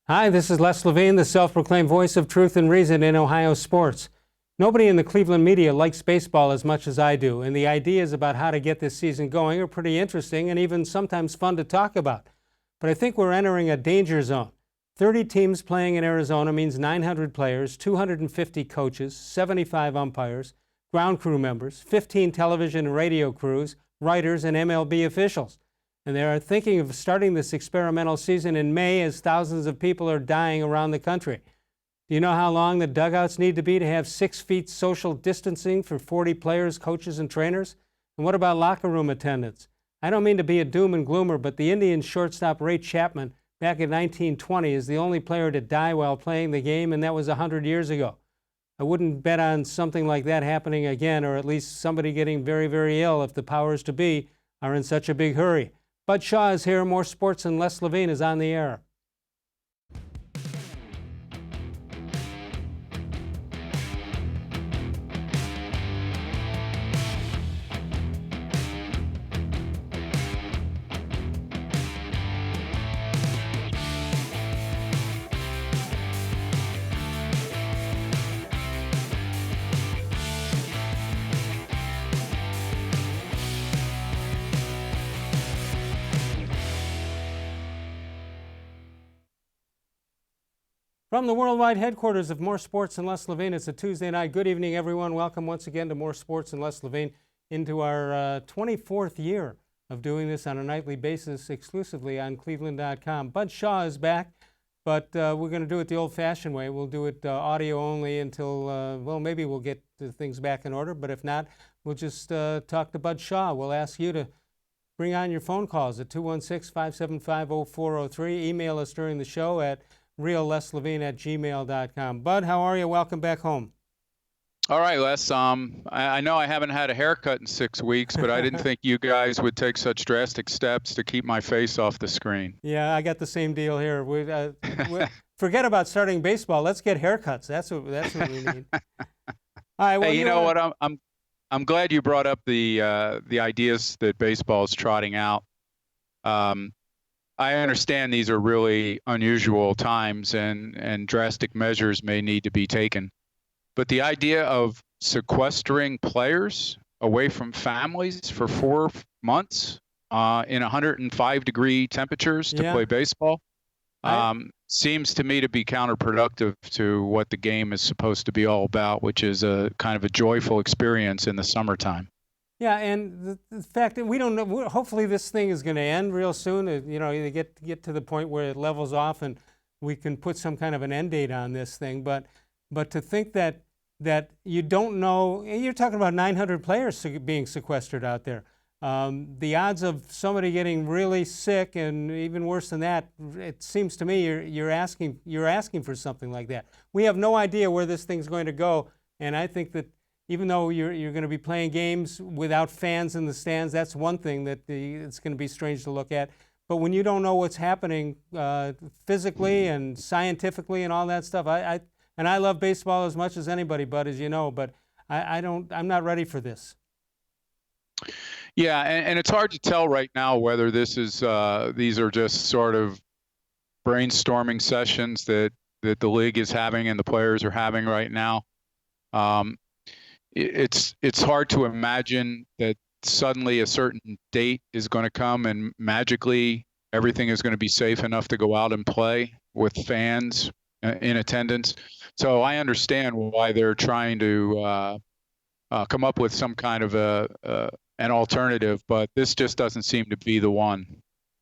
Hi, this is Les Levine, the self-proclaimed voice of truth and reason in Ohio sports. Nobody in the Cleveland media likes baseball as much as I do, and the ideas about how to get this season going are pretty interesting and even sometimes fun to talk about. But I think we're entering a danger zone. 30 teams playing in Arizona means 900 players, 250 coaches, 75 umpires, ground crew members, 15 television and radio crews, writers, and MLB officials. And they are thinking of starting this experimental season in May as thousands of people are dying around the country. Do you know how long the dugouts need to be to have 6 feet social distancing for 40 players, coaches, and trainers? And what about locker room attendance? I don't mean to be a doom and gloomer, but the Indians shortstop Ray Chapman back in 1920 is the only player to die while playing the game, and that was 100 years ago. I wouldn't bet on something like that happening again, or at least somebody getting very, very ill if the powers to be are in such a big hurry. Bud Shaw is here. More Sports and Les Levine is on the air. From the worldwide headquarters of More Sports and Les Levine, it's a Tuesday night. Good evening, everyone. Welcome once again to More Sports and Les Levine, into our 24th year of doing this on a nightly basis exclusively on cleveland.com. Bud Shaw is back, but we're going to do it the old-fashioned way. We'll do it audio only until, well, maybe we'll get things back in order, but if not, we'll just talk to Bud Shaw. We'll ask you to bring on your phone calls at 216-575-0403. Email us during the show at reallesLevine@gmail.com. Bud, how are you? Welcome back home. All right, Les. I know I haven't had a haircut in 6 weeks, but I didn't think you guys would take such drastic steps to keep my face off the screen. Yeah, I got the same deal here. We forget about starting baseball. Let's get haircuts. That's what we need. All right. Well, hey, you know what? I'm glad you brought up the ideas that baseball is trotting out. I understand these are really unusual times and drastic measures may need to be taken. But the idea of sequestering players away from families for 4 months in 105-degree temperatures to play baseball seems to me to be counterproductive to what the game is supposed to be all about, which is a kind of a joyful experience in the summertime. Yeah, and the fact that we don't know, hopefully this thing is going to end real soon. You know, you get to the point where it levels off and we can put some kind of an end date on this thing. But to think that you don't know, you're talking about 900 players being sequestered out there. The odds of somebody getting really sick, and even worse than that, it seems to me you're asking for something like that. We have no idea where this thing's going to go, and I think that even though you're going to be playing games without fans in the stands, that's one thing that it's going to be strange to look at. But when you don't know what's happening physically and scientifically and all that stuff, I love baseball as much as anybody, Bud, as you know, but I'm not ready for this. Yeah, and it's hard to tell right now whether this is these are just sort of brainstorming sessions that the league is having and the players are having right now. It's hard to imagine that suddenly a certain date is going to come and magically everything is going to be safe enough to go out and play with fans in attendance. So I understand why they're trying to come up with some kind of an alternative, but this just doesn't seem to be the one.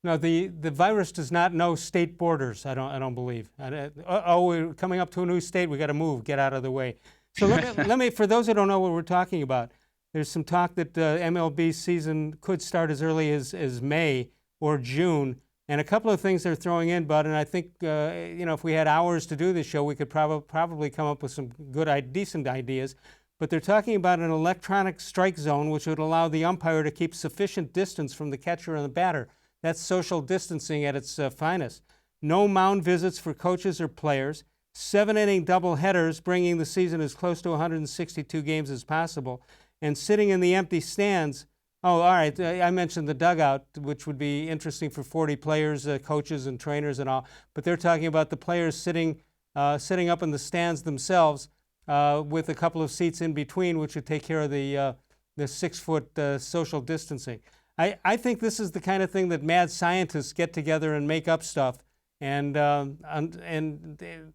No, the virus does not know state borders. I don't believe. We're coming up to a new state. We got to move. Get out of the way. So let me, for those who don't know what we're talking about, there's some talk that MLB season could start as early as May or June, and a couple of things they're throwing in, Bud. And I think if we had hours to do this show, we could probably come up with some good, decent ideas. But they're talking about an electronic strike zone, which would allow the umpire to keep sufficient distance from the catcher and the batter. That's social distancing at its finest. No mound visits for coaches or players. 7-inning doubleheaders, bringing the season as close to 162 games as possible. And sitting in the empty stands Oh, all right. I mentioned the dugout, which would be interesting for 40 players, coaches, and trainers, and all. But they're talking about the players sitting up in the stands themselves, with a couple of seats in between, which would take care of the 6-foot social distancing. I think this is the kind of thing that mad scientists get together and make up stuff, and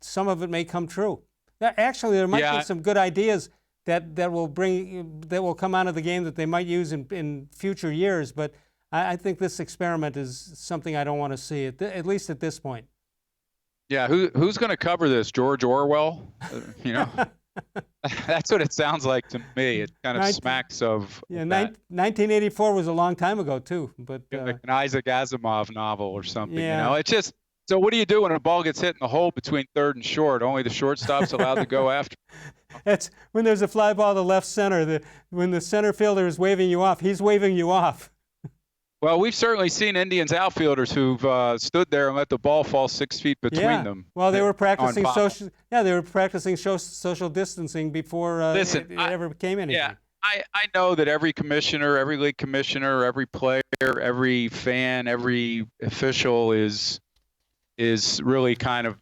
some of it may come true. Actually, there might be some good ideas that will come out of the game that they might use in future years. But I think this experiment is something I don't want to see, at least at this point. Yeah, who's going to cover this? George Orwell? That's what it sounds like to me. It kind of smacks of that. 1984 was a long time ago too, but like an Isaac Asimov novel or something. It's just, so what do you do when a ball gets hit in the hole between third and short? Only the shortstop's allowed to go after. It's when there's a fly ball to left center. When the center fielder is waving you off, he's waving you off. Well, we've certainly seen Indians outfielders who've stood there and let the ball fall 6 feet between them. Well, they were practicing social. Yeah, they were practicing social distancing before it ever became anything. Yeah, I know that every commissioner, every league commissioner, every player, every fan, every official is really kind of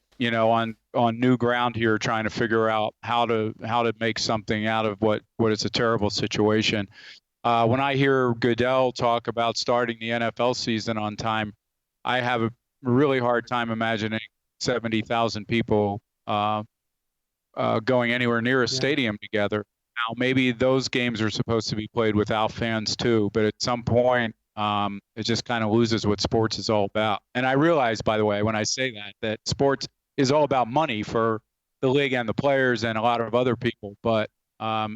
on new ground here, trying to figure out how to make something out of what is a terrible situation. When I hear Goodell talk about starting the NFL season on time, I have a really hard time imagining 70,000 people going anywhere near a stadium together. Now, maybe those games are supposed to be played without fans too, but at some point, it just kind of loses what sports is all about. And I realize, by the way, when I say that sports is all about money for the league and the players and a lot of other people, but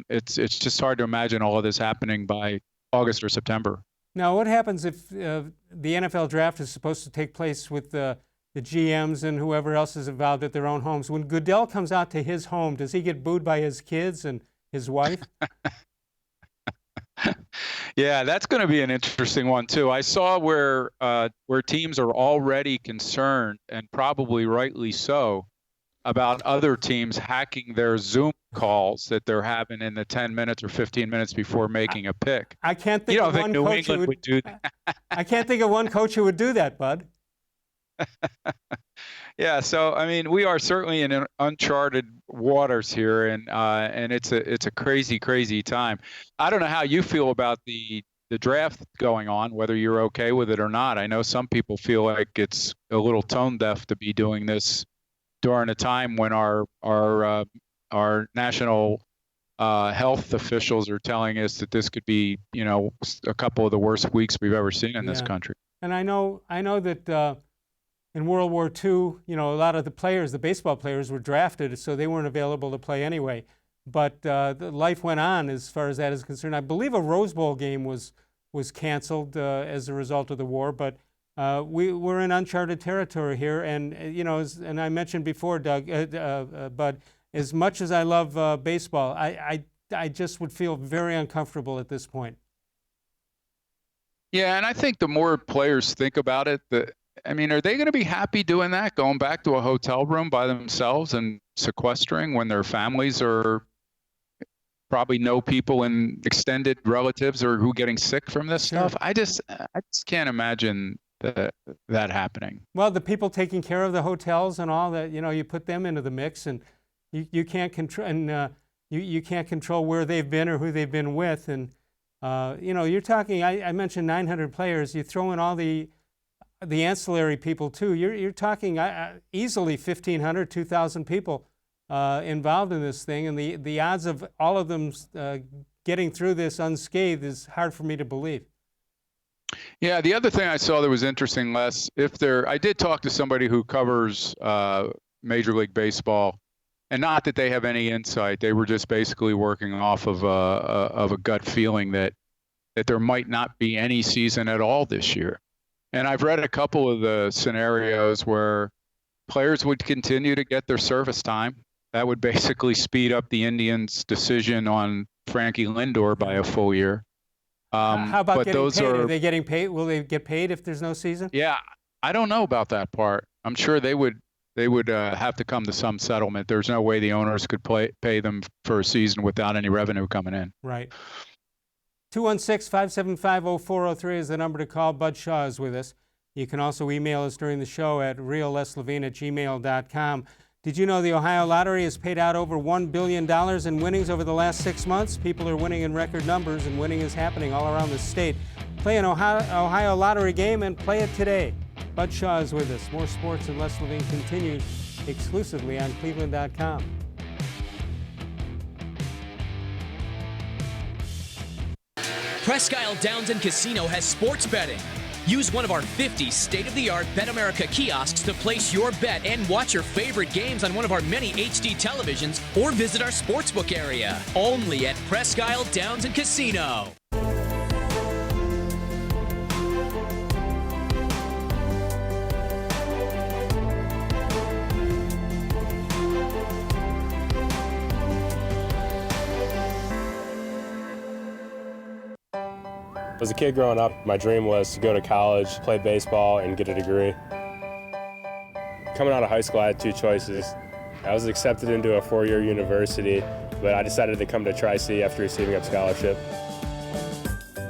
it's just hard to imagine all of this happening by August or September. Now, what happens if the NFL draft is supposed to take place with the GMs and whoever else is involved at their own homes? When Goodell comes out to his home, does he get booed by his kids and his wife? Yeah, that's going to be an interesting one too. I saw where teams are already concerned, and probably rightly so, about other teams hacking their Zoom calls that they're having in the 10 minutes or 15 minutes before making a pick. I can't think of one coach who would do that. I can't think of one coach who would do that, Bud. Yeah, so I mean, we are certainly in uncharted waters here, and it's a crazy time. I don't know how you feel about the draft going on, whether you're okay with it or not. I know some people feel like it's a little tone deaf to be doing this during a time when our national health officials are telling us that this could be, a couple of the worst weeks we've ever seen in this country. And I know that in World War II, a lot of the baseball players were drafted, so they weren't available to play anyway. But life went on as far as that is concerned. I believe a Rose Bowl game was canceled as a result of the war, but we're in uncharted territory here. And and I mentioned before, Doug, Bud, as much as I love baseball, I just would feel very uncomfortable at this point. Yeah, and I think the more players think about it, are they going to be happy doing that, going back to a hotel room by themselves and sequestering when their families are probably know people and extended relatives or who getting sick from this stuff? I just can't imagine that happening. Well, the people taking care of the hotels and all that, you put them into the mix, and you can't control, and you can't control where they've been or who they've been with, and you're talking. I mentioned 900 players. You throw in all the ancillary people too. You're talking easily 1,500, 2,000 people involved in this thing, and the odds of all of them getting through this unscathed is hard for me to believe. Yeah, the other thing I saw that was interesting, Les, I did talk to somebody who covers Major League Baseball, and not that they have any insight. They were just basically working off of a gut feeling that there might not be any season at all this year. And I've read a couple of the scenarios where players would continue to get their service time. That would basically speed up the Indians' decision on Frankie Lindor by a full year. How about getting paid? Are they getting paid? Will they get paid if there's no season? Yeah, I don't know about that part. I'm sure they would have to come to some settlement. There's no way the owners could pay them for a season without any revenue coming in. Right. 216-575-0403 is the number to call. Bud Shaw is with us. You can also email us during the show at real-les-levine@gmail.com. Did you know the Ohio Lottery has paid out over $1 billion in winnings over the last 6 months? People are winning in record numbers, and winning is happening all around the state. Play an Ohio Lottery game and play it today. Bud Shaw is with us. More Sports and Les Levine continues exclusively on cleveland.com. Presque Isle Downs and Casino has sports betting. Use one of our 50 state-of-the-art Bet America kiosks to place your bet and watch your favorite games on one of our many HD televisions or visit our sportsbook area. Only at Presque Isle Downs and Casino. As a kid growing up, my dream was to go to college, play baseball, and get a degree. Coming out of high school, I had two choices. I was accepted into a four-year university, but I decided to come to Tri-C after receiving a scholarship.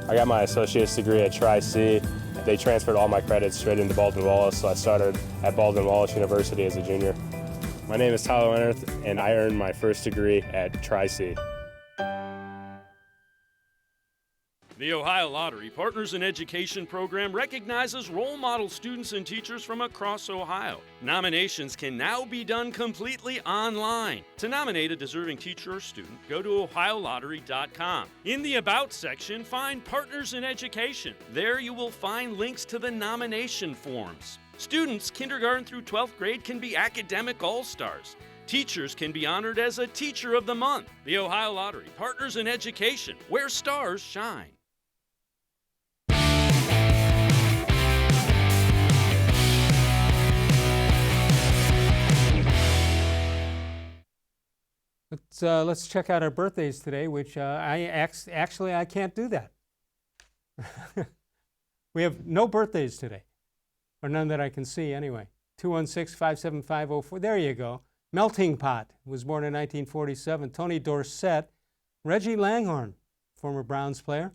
I got my associate's degree at Tri-C. They transferred all my credits straight into Baldwin-Wallace, so I started at Baldwin-Wallace University as a junior. My name is Tyler Leonard, and I earned my first degree at Tri-C. The Ohio Lottery Partners in Education program recognizes role model students and teachers from across Ohio. Nominations can now be done completely online. To nominate a deserving teacher or student, go to OhioLottery.com. In the About section, find Partners in Education. There you will find links to the nomination forms. Students kindergarten through 12th grade can be academic all-stars. Teachers can be honored as a Teacher of the Month. The Ohio Lottery Partners in Education, where stars shine. Let's check out our birthdays today, which I can't do that. We have no birthdays today, or none that I can see anyway. 216-575-04. There you go. Melting Pot was born in 1947. Tony Dorsett, Reggie Langhorne, former Browns player,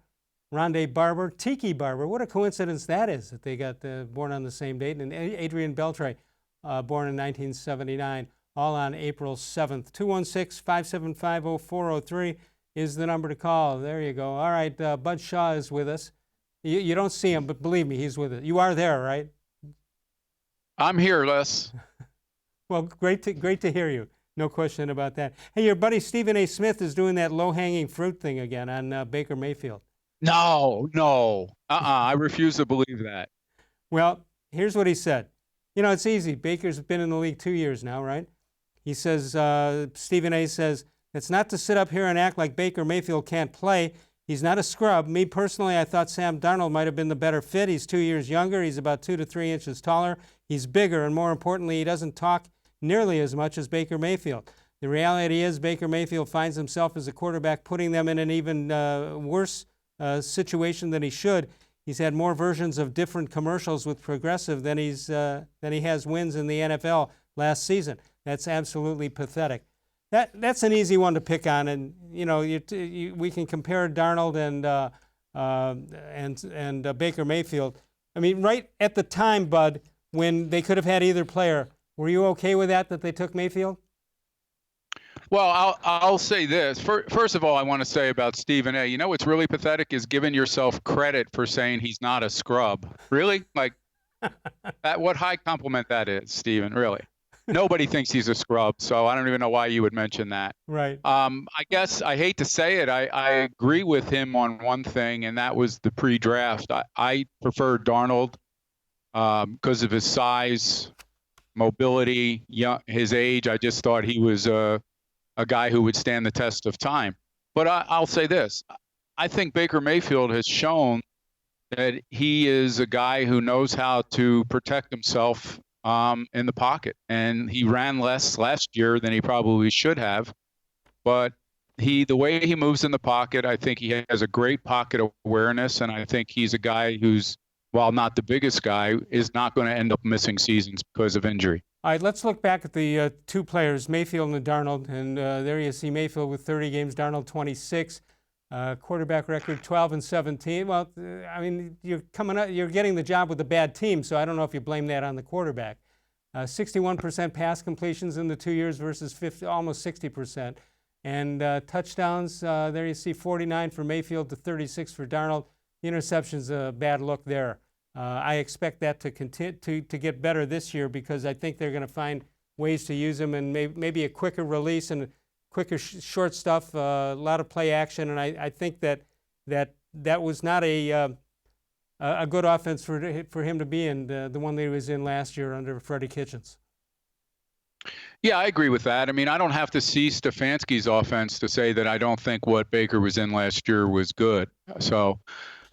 Rondé Barber, Tiki Barber. What a coincidence that is that they got born on the same date. And Adrian Beltre, born in 1979. All on April 7th. 216-575-0403 is the number to call. There you go. All right, Bud Shaw is with us. You don't see him, but believe me, he's with us. You are there, right? I'm here, Les. Well, great to hear you. No question about that. Hey, your buddy Stephen A. Smith is doing that low-hanging fruit thing again on Baker-Mayfield. No. I refuse to believe that. Well, here's what he said. You know, it's easy. Baker's been in the league 2 years now, right? He says, Stephen A. says, it's not to sit up here and act like Baker Mayfield can't play. He's not a scrub. Me personally, I thought Sam Darnold might have been the better fit. He's 2 years younger. He's about 2 to 3 inches taller. He's bigger, and more importantly, he doesn't talk nearly as much as Baker Mayfield. The reality is Baker Mayfield finds himself as a quarterback, putting them in an even worse situation than he should. He's had more versions of different commercials with Progressive than he has wins in the NFL last season. That's absolutely pathetic. That's an easy one to pick on, and you know we can compare Darnold and Baker Mayfield. I mean, right at the time, Bud, when they could have had either player, were you okay with that they took Mayfield? Well, I'll say this. First of all, I want to say about Stephen A. You know what's really pathetic is giving yourself credit for saying he's not a scrub. Really? Like, what high compliment that is, Stephen, really. Nobody thinks he's a scrub, so I don't even know why you would mention that. Right. I guess I hate to say it. I agree with him on one thing, and that was the pre-draft. I prefer Darnold because of his size, mobility, his age. I just thought he was a guy who would stand the test of time. But I'll say this. I think Baker Mayfield has shown that he is a guy who knows how to protect himself in the pocket. And he ran less last year than he probably should have. But the way he moves in the pocket, I think he has a great pocket awareness. And I think he's a guy who's, while not the biggest guy, is not going to end up missing seasons because of injury. All right, let's look back at the two players, Mayfield and Darnold. And there you see Mayfield with 30 games, Darnold 26. Quarterback record 12-17. Well, I mean, you're getting the job with a bad team, so I don't know if you blame that on the quarterback. 61% pass completions in the 2 years versus almost 60%. And touchdowns, there you see 49 for Mayfield to 36 for Darnold. The interception's a bad look there. I expect that to continue to get better this year because I think they're going to find ways to use him and maybe a quicker release and quicker short stuff, a lot of play action. And I think that was not a good offense for him to be in, the one that he was in last year under Freddie Kitchens. Yeah, I agree with that. I mean, I don't have to see Stefanski's offense to say that I don't think what Baker was in last year was good. So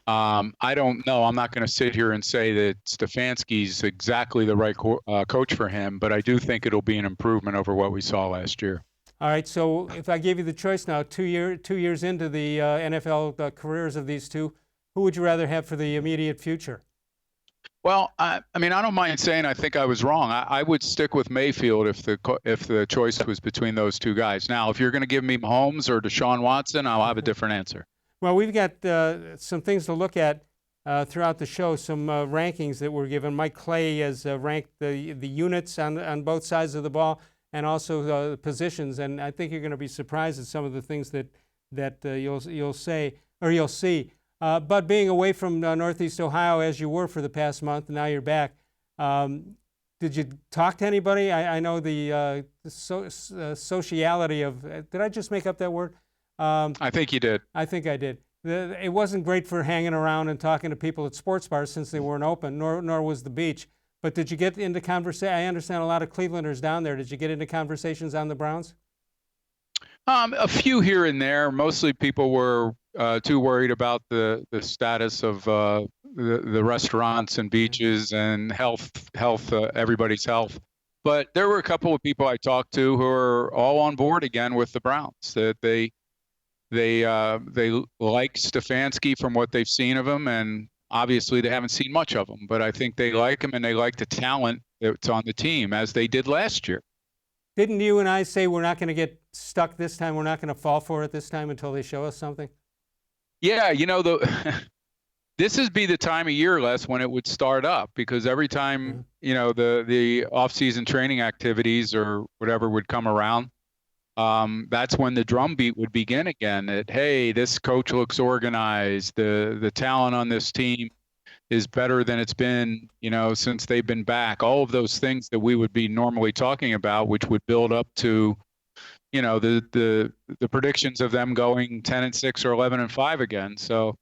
I don't know. I'm not going to sit here and say that Stefanski's exactly the right coach for him, but I do think it'll be an improvement over what we saw last year. All right, so if I gave you the choice now, 2 years into the NFL careers of these two, who would you rather have for the immediate future? Well, I mean, I don't mind saying I think I was wrong. I would stick with Mayfield if the choice was between those two guys. Now, if you're going to give me Mahomes or Deshaun Watson, I'll have a different answer. Well, we've got some things to look at throughout the show, some rankings that were given. Mike Clay has ranked the units on both sides of the ball and also the positions, and I think you're going to be surprised at some of the things that you'll see. But being away from Northeast Ohio as you were for the past month, and now you're back, did you talk to anybody? I know the sociality of, did I just make up that word? I think you did. I think I did. It wasn't great for hanging around and talking to people at sports bars since they weren't open, nor was the beach. But did you get into conversation? I understand a lot of Clevelanders down there. Did you get into conversations on the Browns? A few here and there. Mostly people were too worried about the status of the restaurants and beaches and health, everybody's health. But there were a couple of people I talked to who are all on board again with the Browns. That they like Stefanski from what they've seen of him, and obviously they haven't seen much of him. But I think they like him and they like the talent that's on the team, as they did last year. Didn't you and I say we're not going to get stuck this time? We're not going to fall for it this time until they show us something? Yeah, this would be the time of year, Les, when it would start up, because every time, the off-season training activities or whatever would come around, that's when the drumbeat would begin again. That, hey, this coach looks organized. The talent on this team is better than it's been, since they've been back. All of those things that we would be normally talking about, which would build up to, the predictions of them going 10-6 or 11-5 again. So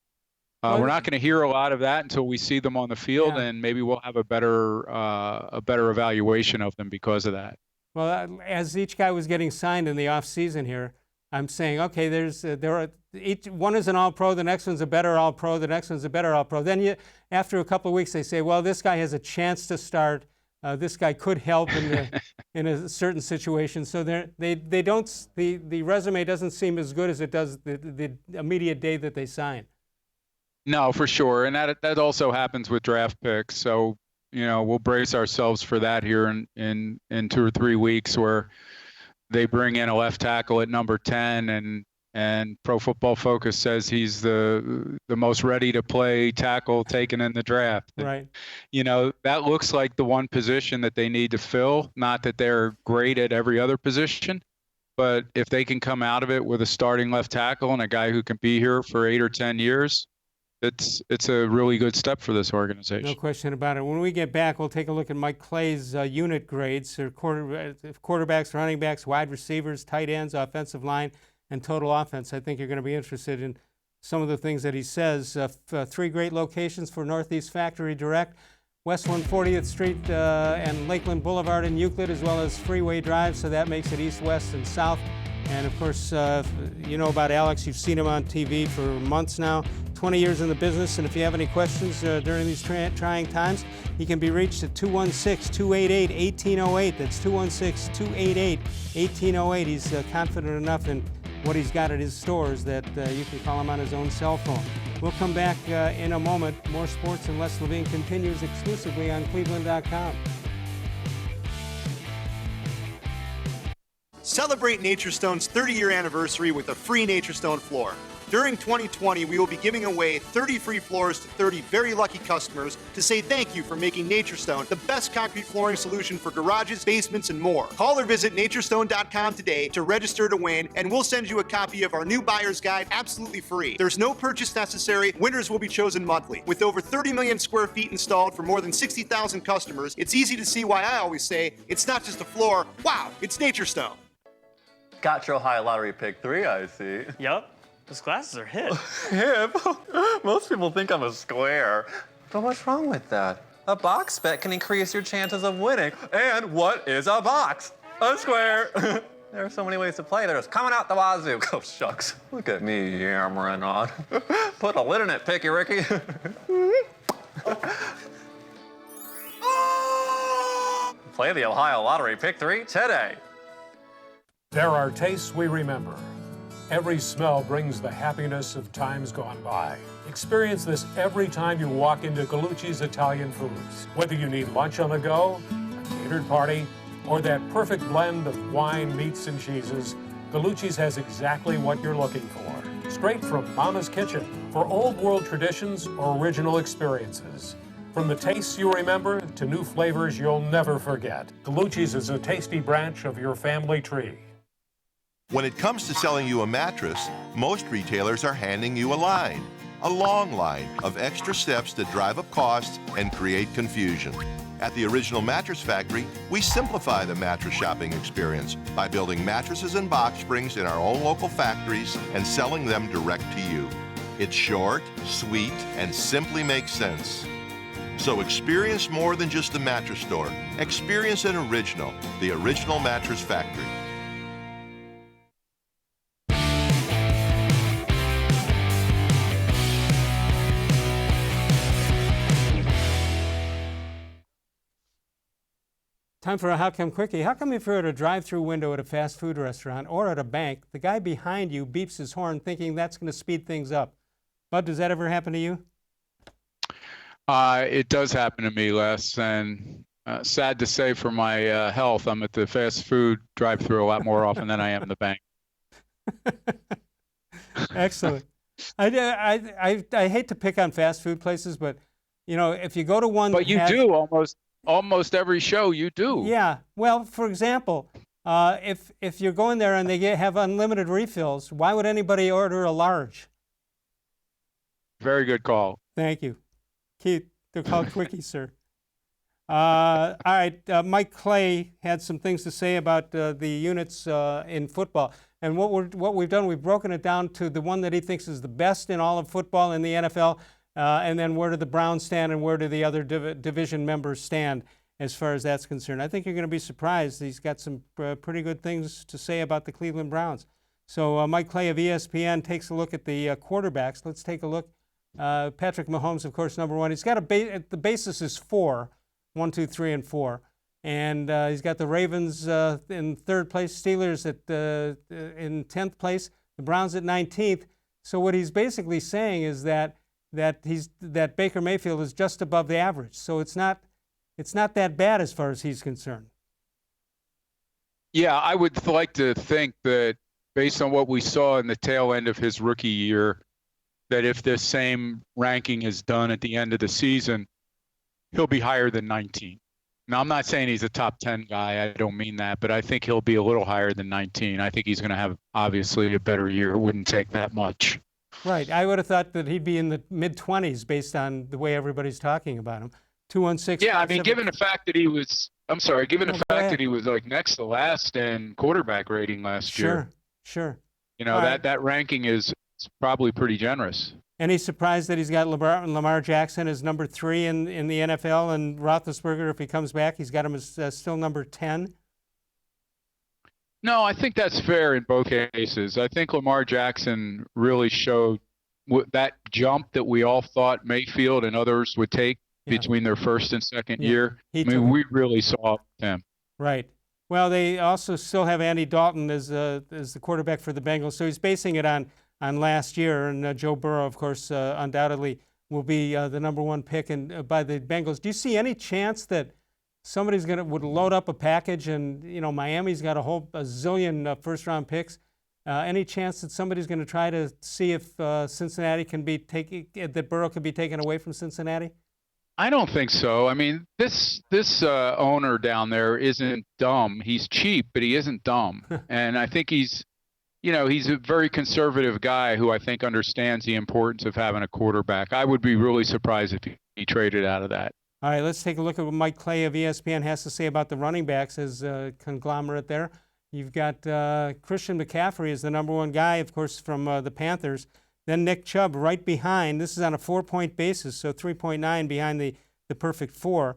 we're not going to hear a lot of that until we see them on the field, and maybe we'll have a better evaluation of them because of that. Well, as each guy was getting signed in the off season here, I'm saying, okay, one is an All-Pro, the next one's a better All-Pro, the next one's a better All-Pro. Then after a couple of weeks, they say, well, this guy has a chance to start. This guy could help in a certain situation. So the resume doesn't seem as good as it does the immediate day that they sign. No, for sure, and that also happens with draft picks. So we'll brace ourselves for that here in 2 or 3 weeks, where they bring in a left tackle at number 10, and Pro Football Focus says he's the most ready to play tackle taken in the draft. Right. That looks like the one position that they need to fill. Not that they're great at every other position, but if they can come out of it with a starting left tackle and a guy who can be here for 8 or 10 years, it's a really good step for this organization. No question about it. When we get back, we'll take a look at Mike Clay's unit grades, or quarterbacks, running backs, wide receivers, tight ends, offensive line, and total offense. I think you're going to be interested in some of the things that he says. 3 great locations for Northeast Factory Direct: West 140th Street and Lakeland Boulevard in Euclid, as well as Freeway Drive, so that makes it east, west, and south. And of course, you know about Alex. You've seen him on TV for months now, 20 years in the business. And if you have any questions during these trying times, he can be reached at 216-288-1808. That's 216-288-1808. He's confident enough in what he's got at his stores that you can call him on his own cell phone. We'll come back in a moment. More Sports and Les Levine continues exclusively on cleveland.com. Celebrate Naturestone's 30-year anniversary with a free Naturestone floor. During 2020, we will be giving away 30 free floors to 30 very lucky customers to say thank you for making Naturestone the best concrete flooring solution for garages, basements, and more. Call or visit naturestone.com today to register to win, and we'll send you a copy of our new buyer's guide absolutely free. There's no purchase necessary. Winners will be chosen monthly. With over 30 million square feet installed for more than 60,000 customers, it's easy to see why I always say it's not just a floor. Wow, it's Naturestone. Got your Ohio Lottery pick 3, I see. Yup. Those glasses are hip. Hip? Most people think I'm a square. But what's wrong with that? A box bet can increase your chances of winning. And what is a box? A square. There are so many ways to play. There's coming out the wazoo. Oh, shucks. Look at me yammering on. Put a lid in it, Picky Ricky. Play the Ohio Lottery Pick 3 today. There are tastes we remember. Every smell brings the happiness of times gone by. Experience this every time you walk into Gallucci's Italian Foods. Whether you need lunch on the go, a catered party, or that perfect blend of wine, meats, and cheeses, Gallucci's has exactly what you're looking for. Straight from Mama's kitchen for old world traditions or original experiences. From the tastes you remember to new flavors you'll never forget. Gallucci's is a tasty branch of your family tree. When it comes to selling you a mattress, most retailers are handing you a line, a long line of extra steps that drive up costs and create confusion. At the Original Mattress Factory, we simplify the mattress shopping experience by building mattresses and box springs in our own local factories and selling them direct to you. It's short, sweet, and simply makes sense. So experience more than just a mattress store. Experience an original, the Original Mattress Factory. Time for a How Come Quickie. How come if you're at a drive-through window at a fast food restaurant or at a bank, the guy behind you beeps his horn thinking that's going to speed things up? Bud, does that ever happen to you? It does happen to me, Les, and sad to say for my health, I'm at the fast food drive-through a lot more often than I am in the bank. Excellent. I hate to pick on fast food places, but you know, if you go to one, but you do almost every show you do. Yeah. Well, for example, if you're going there and they have unlimited refills, why would anybody order a large? Very good call. Thank you. Keith, they're called quickies, sir. All right, Mike Clay had some things to say about the units in football. And what we've done, we've broken it down to the one that he thinks is the best in all of football in the NFL, and then where do the Browns stand and where do the other division members stand as far as that's concerned. I think you're going to be surprised. He's got some pretty good things to say about the Cleveland Browns. So Mike Clay of ESPN takes a look at the quarterbacks. Let's take a look. Patrick Mahomes, of course, number one. He's got the basis is 4, 1, 2, 3, and 4. And he's got the Ravens in third place, Steelers in 10th place, the Browns at 19th. So what he's basically saying is that Baker Mayfield is just above the average. So it's not that bad as far as he's concerned. Yeah, I would like to think that based on what we saw in the tail end of his rookie year, that if this same ranking is done at the end of the season, he'll be higher than 19. Now, I'm not saying he's a top 10 guy. I don't mean that, but I think he'll be a little higher than 19. I think he's going to have, obviously, a better year. It wouldn't take that much. Right. I would have thought that he'd be in the mid-20s based on the way everybody's talking about him. 216. Yeah, I mean, given the fact that he was, that he was like next to last in quarterback rating last year. Sure. You know, that ranking is probably pretty generous. Any surprise that he's got Lamar Jackson as number 3 in the NFL, and Roethlisberger, if he comes back, he's got him as still number 10? No, I think that's fair in both cases. I think Lamar Jackson really showed that jump that we all thought Mayfield and others would take between their first and second year. We really saw him. Right. Well, they also still have Andy Dalton as the quarterback for the Bengals, so he's basing it on last year. And Joe Burrow, of course, undoubtedly will be the number 1 pick by the Bengals. Do you see any chance that somebody's would load up a package and, you know, Miami's got a zillion first-round picks, Any chance that somebody's going to try to see if Cincinnati can be that Burrow can be taken away from Cincinnati? I don't think so. I mean, this owner down there isn't dumb. He's cheap, but he isn't dumb. And I think he's a very conservative guy who I think understands the importance of having a quarterback. I would be really surprised if he traded out of that. All right, let's take a look at what Mike Clay of ESPN has to say about the running backs as a conglomerate there. You've got Christian McCaffrey as the number one guy, of course, from the Panthers. Then Nick-Chubb right behind. This is on a 4-point basis, so 3.9 behind the perfect 4.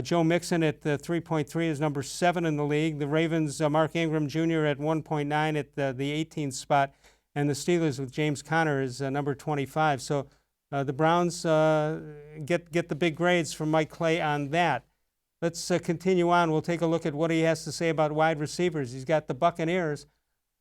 Joe Mixon at 3.3 is number 7 in the league. The Ravens, Mark Ingram Jr. at 1.9 at the 18th spot. And the Steelers with James Conner is number 25. So the Browns get the big grades from Mike Clay on that. Let's continue on. We'll take a look at what he has to say about wide receivers. He's got the Buccaneers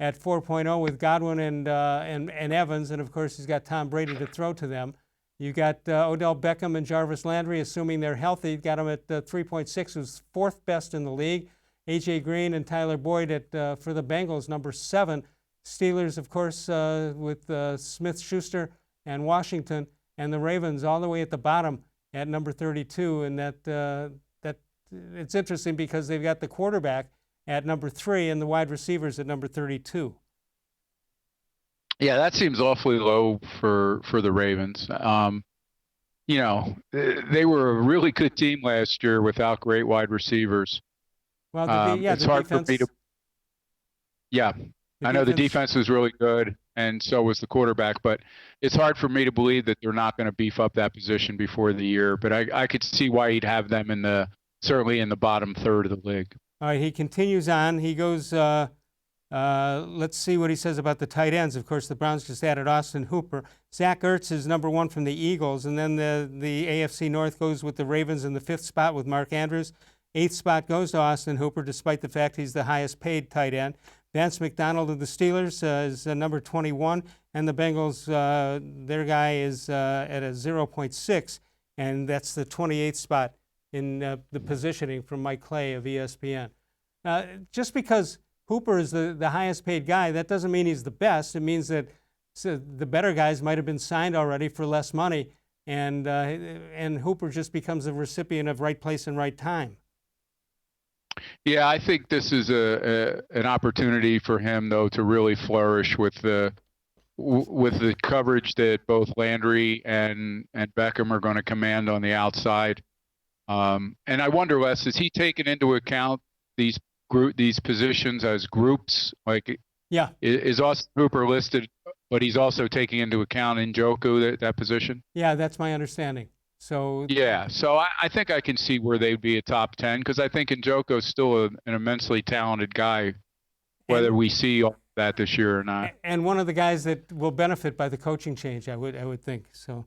at 4.0 with Godwin and Evans. And, of course, he's got Tom Brady to throw to them. You got Odell Beckham and Jarvis-Landry, assuming they're healthy. Got them at 3.6, who's 4th best in the league. A.J. Green and Tyler Boyd for the Bengals, number 7. Steelers, of course, with Smith-Schuster and Washington. And the Ravens all the way at the bottom at number 32. And that it's interesting because they've got the quarterback at number 3 and the wide receivers at number 32. Yeah, that seems awfully low for the Ravens. They were a really good team last year without great wide receivers. Well, it's hard for me to. Yeah, I know the defense was really good, and so was the quarterback. But it's hard for me to believe that they're not going to beef up that position before the year. But I could see why he'd have them certainly in the bottom third of the league. All right, he continues on. He goes. Let's see what he says about the tight ends. Of course, the Browns just added Austin Hooper. Zach Ertz is number 1 from the Eagles, and then the AFC North goes with the Ravens in the 5th spot with Mark Andrews. 8th spot goes to Austin Hooper, despite the fact he's the highest paid tight end. Vance McDonald of the Steelers is number 21, and the Bengals, their guy is at a 0.6, and that's the 28th spot in the positioning from Mike Clay of ESPN. Just because Hooper is the highest paid guy, that doesn't mean he's the best. It means that the better guys might have been signed already for less money, and Hooper just becomes a recipient of right place and right time. Yeah, I think this is an opportunity for him, though, to really flourish with the coverage that both Landry and Beckham are going to command on the outside. And I wonder, Les, is he taken into account these positions as groups? Like, yeah, is Austin Hooper listed, but he's also taking into account Njoku that position? Yeah, that's my understanding. So yeah, so I think I can see where they'd be a top 10 because I think Njoku is still an immensely talented guy, whether we see all that this year or not. And one of the guys that will benefit by the coaching change, I would think. So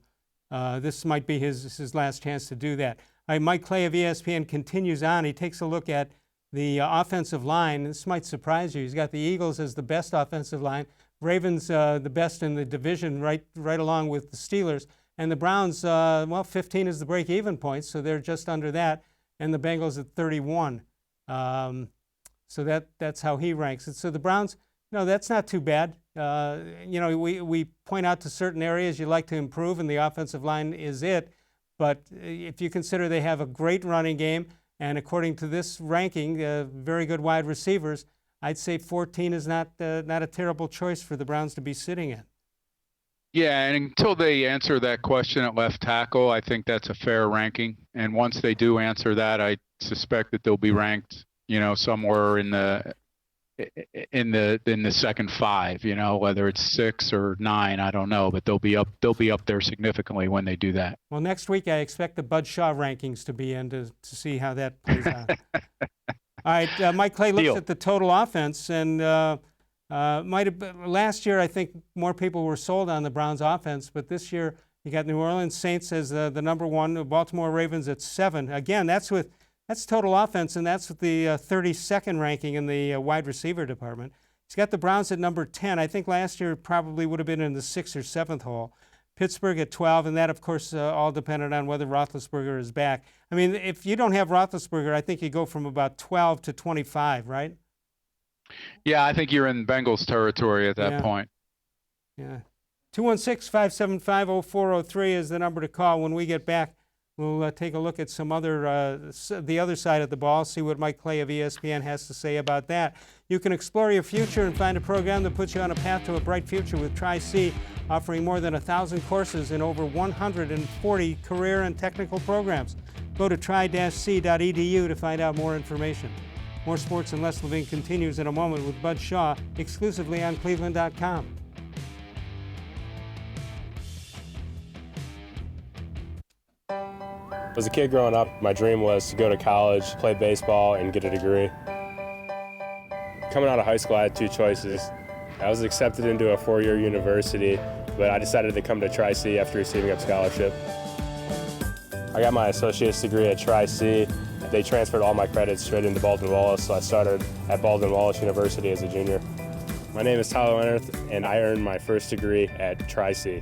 this might be his last chance to do that. All right, Mike Clay of ESPN continues on. He takes a look at the offensive line. This might surprise you. He's got the Eagles as the best offensive line, Ravens the best in the division, right along with the Steelers. And the Browns, 15 is the break-even point, so they're just under that, and the Bengals at 31. So that's how he ranks it. So the Browns, that's not too bad. We point out to certain areas you'd like to improve, and the offensive line is it. But if you consider they have a great running game, and according to this ranking, very good wide receivers, I'd say 14 is not a terrible choice for the Browns to be sitting in. Yeah, and until they answer that question at left tackle, I think that's a fair ranking. And once they do answer that, I suspect that they'll be ranked, somewhere in the second 5. Whether it's 6 or 9, I don't know, but they'll be up there significantly when they do that. Well, next week I expect the Bud Shaw rankings to be in to see how that plays out. All right, Mike Clay looks at the total offense, and last year I think more people were sold on the Browns offense, but this year you got New Orleans Saints as the number 1, the Baltimore Ravens at 7. Again, that's total offense, and that's with the 32nd ranking in the wide receiver department. He's got the Browns at number 10. I think last year probably would have been in the 6th or 7th hole. Pittsburgh at 12, and that, of course, all dependent on whether Roethlisberger is back. I mean, if you don't have Roethlisberger, I think you go from about 12 to 25, right? Yeah, I think you're in Bengals territory at that point. Yeah. 216-575-0403 is the number to call. When we get back, we'll take a look at some the other side of the ball, see what Mike Clay of ESPN has to say about that. You can explore your future and find a program that puts you on a path to a bright future with Tri-C, offering more than 1,000 courses in over 140 career and technical programs. Go to tri-c.edu to find out more information. More Sports and Les Levine continues in a moment with Bud Shaw, exclusively on cleveland.com. As a kid growing up, my dream was to go to college, play baseball, and get a degree. Coming out of high school, I had two choices. I was accepted into a four-year university, but I decided to come to Tri-C after receiving a scholarship. I got my associate's degree at Tri-C. They transferred all my credits straight into Baldwin-Wallace, so I started at Baldwin-Wallace University as a junior. My name is Tyler Leonard, and I earned my first degree at Tri-C.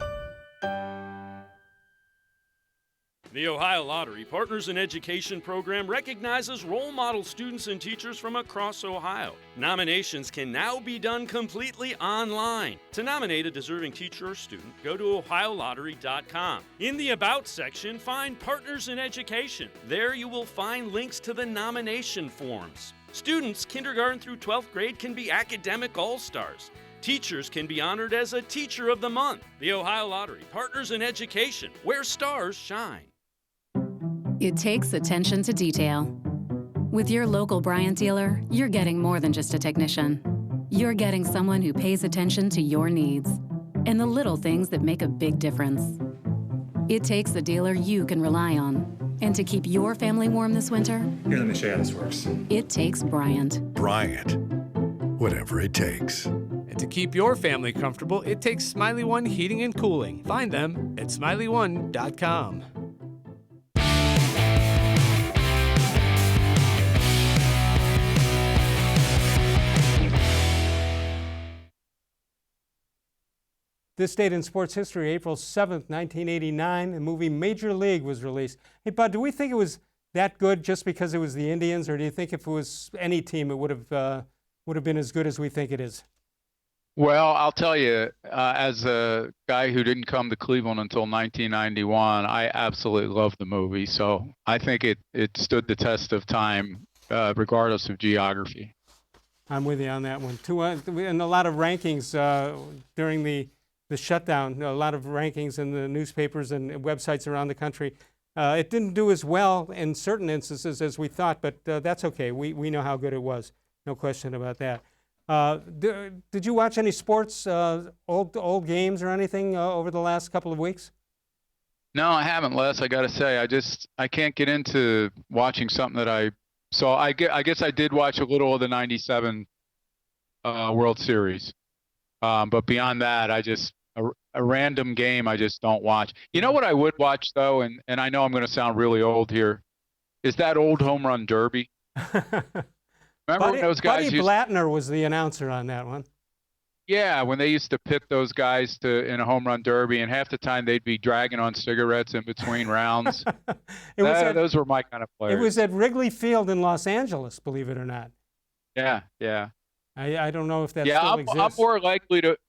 The Ohio Lottery Partners in Education program recognizes role model students and teachers from across Ohio. Nominations can now be done completely online. To nominate a deserving teacher or student, go to ohiolottery.com. In the About section, find Partners in Education. There you will find links to the nomination forms. Students kindergarten through 12th grade can be academic all-stars. Teachers can be honored as a Teacher of the Month. The Ohio Lottery Partners in Education, where stars shine. It takes attention to detail. With your local Bryant dealer, you're getting more than just a technician. You're getting someone who pays attention to your needs and the little things that make a big difference. It takes a dealer you can rely on. And to keep your family warm this winter, here, let me show you how this works. It takes Bryant. Bryant, whatever it takes. And to keep your family comfortable, it takes Smiley One Heating and Cooling. Find them at smiley1.com. This date in sports history, April 7th, 1989, the movie Major League was released. Hey, Bud, do we think it was that good just because it was the Indians, or do you think if it was any team, it would have been as good as we think it is? Well, I'll tell you, as a guy who didn't come to Cleveland until 1991, I absolutely love the movie. So I think it stood the test of time, regardless of geography. I'm with you on that one. And a lot of rankings during the shutdown, a lot of rankings in the newspapers and websites around the country. It didn't do as well in certain instances as we thought, but that's okay. We know how good it was. No question about that. Did you watch any sports, old games or anything over the last couple of weeks? No, I haven't, Les. I got to say, I can't get into watching something that I saw. I guess I did watch a little of the '97 World Series, but beyond that, a random game I just don't watch. You know what I would watch though, and I know I'm going to sound really old here, is that old home run derby. Remember when those guys Buddy Blattner was the announcer on that one. Yeah, when they used to pit those guys in a home run derby, and half the time they'd be dragging on cigarettes in between rounds. Those were my kind of players. It was at Wrigley Field in Los Angeles, believe it or not. Yeah. I don't know if that still exists.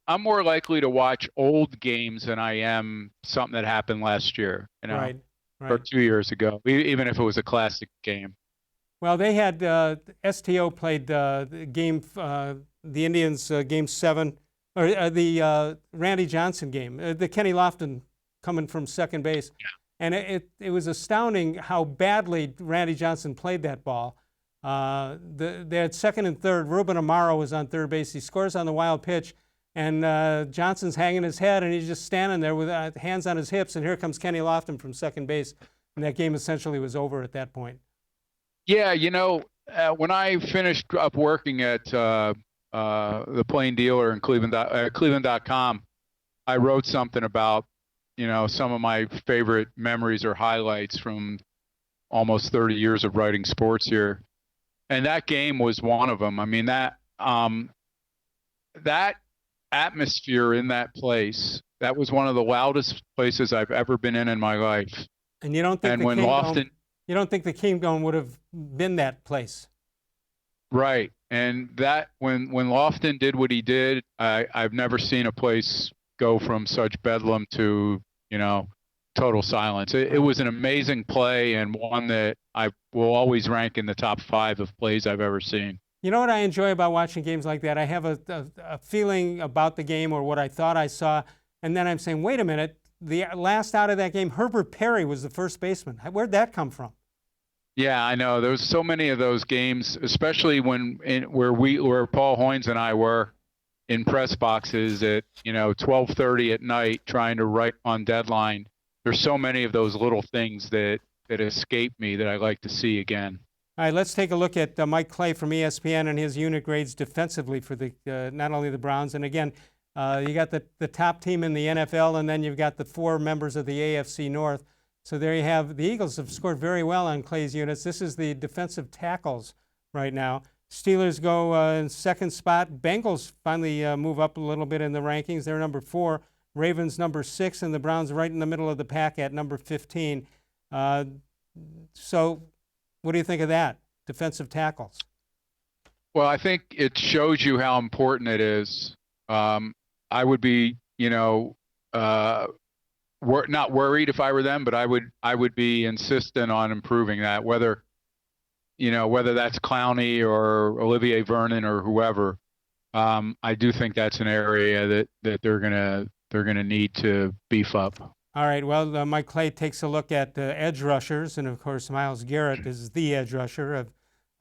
I'm more likely to watch old games than I am something that happened last year, right. or 2 years ago, even if it was a classic game. Well, they had STO played the Indians game 7, or the Randy Johnson game, the Kenny Lofton coming from second base, and it was astounding how badly Randy Johnson played that ball. They had second and third. Ruben Amaro was on third base. He scores on the wild pitch, and Johnson's hanging his head, and he's just standing there with hands on his hips, and here comes Kenny Lofton from second base, and that game essentially was over at that point. Yeah, when I finished up working at the Plain Dealer in cleveland.com, I wrote something about, some of my favorite memories or highlights from almost 30 years of writing sports here. And that game was one of them. I mean, that atmosphere in that place, that was one of the loudest places I've ever been in my life. And you don't think the Kingdome would have been that place? Right. And that when Lofton did what he did, I've never seen a place go from such bedlam to, total silence. It was an amazing play and one that I will always rank in the top 5 of plays I've ever seen. You know what I enjoy about watching games like that? I have a feeling about the game or what I thought I saw, and then I'm saying, wait a minute, the last out of that game, Herbert Perry was the first baseman. Where'd that come from? Yeah, I know. There was so many of those games, especially where Paul Hoynes and I were in press boxes at 12:30 at night trying to write on deadline. There's so many of those little things that escape me that I like to see again. All right, let's take a look at Mike Clay from ESPN and his unit grades defensively for the not only the Browns. And again, you got the top team in the NFL, and then you've got the 4 members of the AFC North. So there you have, the Eagles have scored very well on Clay's units. This is the defensive tackles right now. Steelers go in second spot. Bengals finally move up a little bit in the rankings. They're number 4. Ravens number 6, and the Browns right in the middle of the pack at number 15. So what do you think of that, defensive tackles? Well, I think it shows you how important it is. I would be, not worried if I were them, but I would be insistent on improving that, whether that's Clowney or Olivier Vernon or whoever. I do think that's an area that they're gonna need to beef up. All right. Well, Mike Clay takes a look at edge rushers, and of course, Myles Garrett is the edge rusher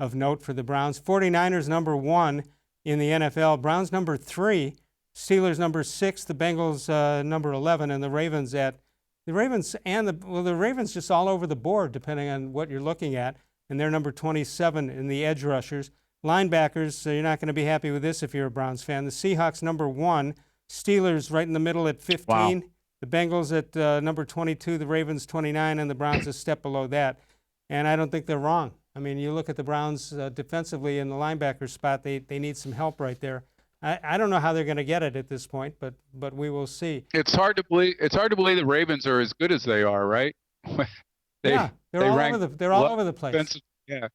of note for the Browns. 49ers number 1 in the NFL. Browns number 3. Steelers number 6. The Bengals number 11, and the Ravens just all over the board, depending on what you're looking at, and they're number 27 in the edge rushers. Linebackers, so you're not going to be happy with this if you're a Browns fan. The Seahawks number 1. Steelers right in the middle at 15. Wow. The Bengals at number 22, the Ravens 29, and the Browns a step below that. And I don't think they're wrong. I mean, you look at the Browns defensively in the linebacker spot, they need some help right there. I don't know how they're going to get it at this point, but we will see. It's hard to believe the Ravens are as good as they are, right? They're all over the place. Yeah.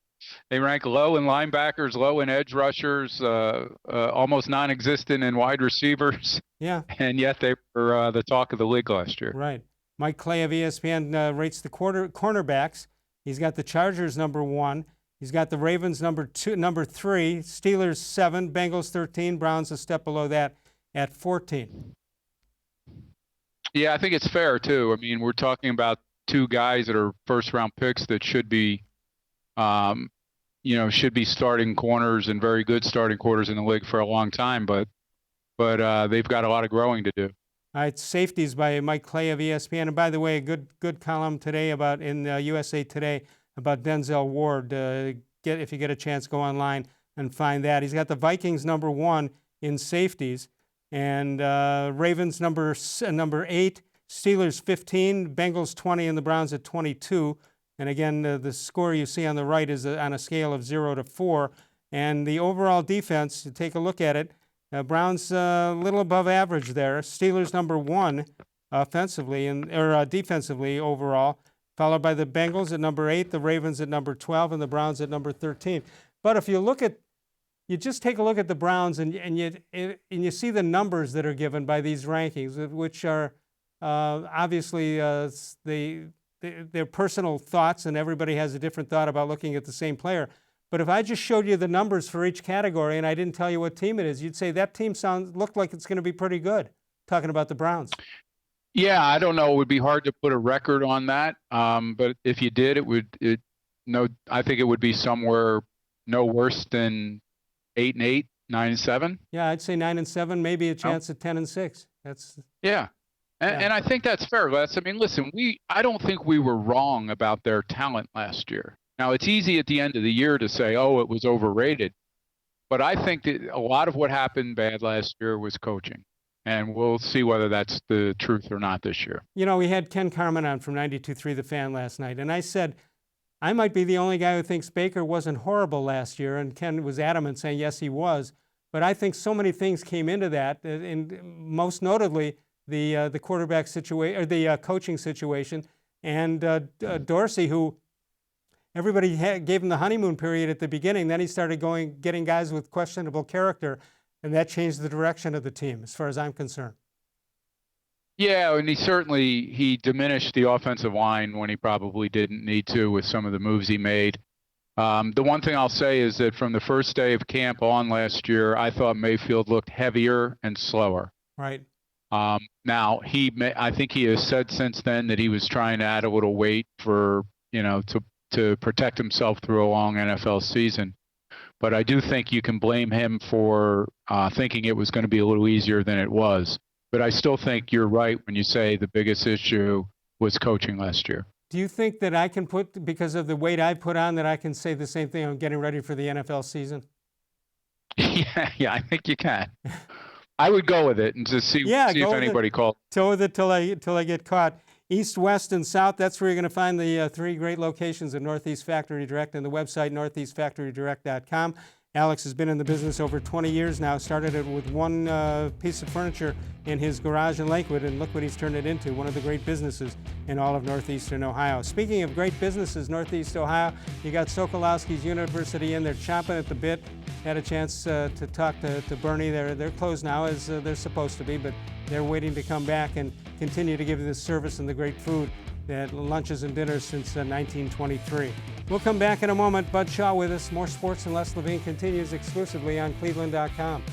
They rank low in linebackers, low in edge rushers, almost non-existent in wide receivers. Yeah. And yet they were the talk of the league last year. Right. Mike Clay of ESPN rates the cornerbacks. He's got the Chargers number 1. He's got the Ravens number 3, Steelers 7, Bengals 13, Browns a step below that at 14. Yeah, I think it's fair too. I mean, we're talking about 2 guys that are first-round picks that should be starting corners and very good starting corners in the league for a long time, but they've got a lot of growing to do. All right, safeties by Mike Clay of ESPN. And by the way, a good column today in USA Today about Denzel Ward. If you get a chance, go online and find that. He's got the Vikings number 1 in safeties, and Ravens number 8, Steelers 15, Bengals 20, and the Browns at 22. And again, the score you see on the right is on a scale of 0 to 4. And the overall defense, you take a look at it, Browns a little above average there. Steelers number 1 offensively or defensively overall, followed by the Bengals at number 8, the Ravens at number 12, and the Browns at number 13. But if you just take a look at the Browns and you see the numbers that are given by these rankings, which are obviously their personal thoughts, and everybody has a different thought about looking at the same player. But if I just showed you the numbers for each category and I didn't tell you what team it is, you'd say that team looked like it's going to be pretty good, talking about the Browns. Yeah, I don't know. It would be hard to put a record on that. But if you did, I think it would be somewhere no worse than 8-8, 9-7. Yeah, I'd say 9-7, maybe a chance at 10-6. Yeah. And I think that's fair, Les. I mean, listen, I don't think we were wrong about their talent last year. Now, it's easy at the end of the year to say, oh, it was overrated. But I think that a lot of what happened bad last year was coaching. And we'll see whether that's the truth or not this year. You know, we had Ken Carman on from 92.3 The Fan last night, and I said, I might be the only guy who thinks Baker wasn't horrible last year, and Ken was adamant saying, yes, he was. But I think so many things came into that, and most notably the quarterback situation, or the coaching situation, and Dorsey, who, everybody gave him the honeymoon period at the beginning. Then he started getting guys with questionable character, and that changed the direction of the team, as far as I'm concerned. Yeah, and he diminished the offensive line when he probably didn't need to with some of the moves he made. The one thing I'll say is that from the first day of camp on last year, I thought Mayfield looked heavier and slower. Right. Now I think he has said since then that he was trying to add a little weight for, to protect himself through a long NFL season. But I do think you can blame him for thinking it was going to be a little easier than it was. But I still think you're right when you say the biggest issue was coaching last year. Do you think that I can because of the weight I put on, that I can say the same thing on getting ready for the NFL season? Yeah, I think you can. I would go with it and just see if anybody called. Go with it till I get caught. East, West, and South, that's where you're going to find the 3 great locations of Northeast Factory Direct and the website northeastfactorydirect.com. Alex has been in the business over 20 years now. Started it with one piece of furniture in his garage in Lakewood, and look what he's turned it into, one of the great businesses in all of Northeastern Ohio. Speaking of great businesses, Northeast Ohio, you got Sokolowski's University in there chomping at the bit. Had a chance to talk to Bernie. They're closed now, as they're supposed to be, but they're waiting to come back and continue to give this service and the great food at lunches and dinners since 1923. We'll come back in a moment. Bud Shaw with us. More Sports and Les Levine continues exclusively on cleveland.com.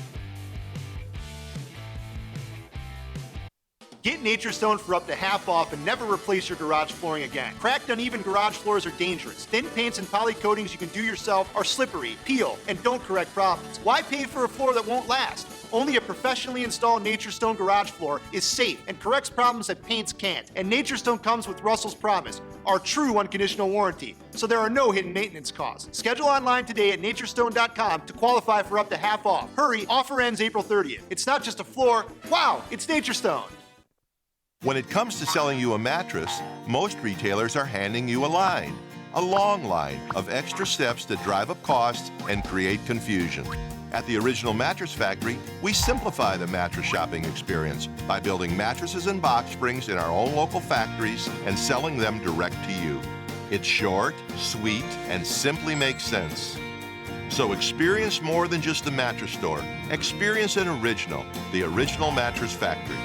Get Nature Stone for up to half off and never replace your garage flooring again. Cracked, uneven garage floors are dangerous. Thin paints and poly coatings you can do yourself are slippery, peel, and don't correct problems. Why pay for a floor that won't last? Only a professionally installed Nature Stone garage floor is safe and corrects problems that paints can't. And Nature Stone comes with Russell's Promise, our true unconditional warranty, so there are no hidden maintenance costs. Schedule online today at naturestone.com to qualify for up to half off. Hurry, offer ends April 30th. It's not just a floor, wow, it's Nature Stone. When it comes to selling you a mattress, most retailers are handing you a long line of extra steps that drive up costs and create confusion. At the Original Mattress Factory, we simplify the mattress shopping experience by building mattresses and box springs in our own local factories and selling them direct to you. It's short, sweet, and simply makes sense. So experience more than just the mattress store. Experience an original, the Original Mattress Factory.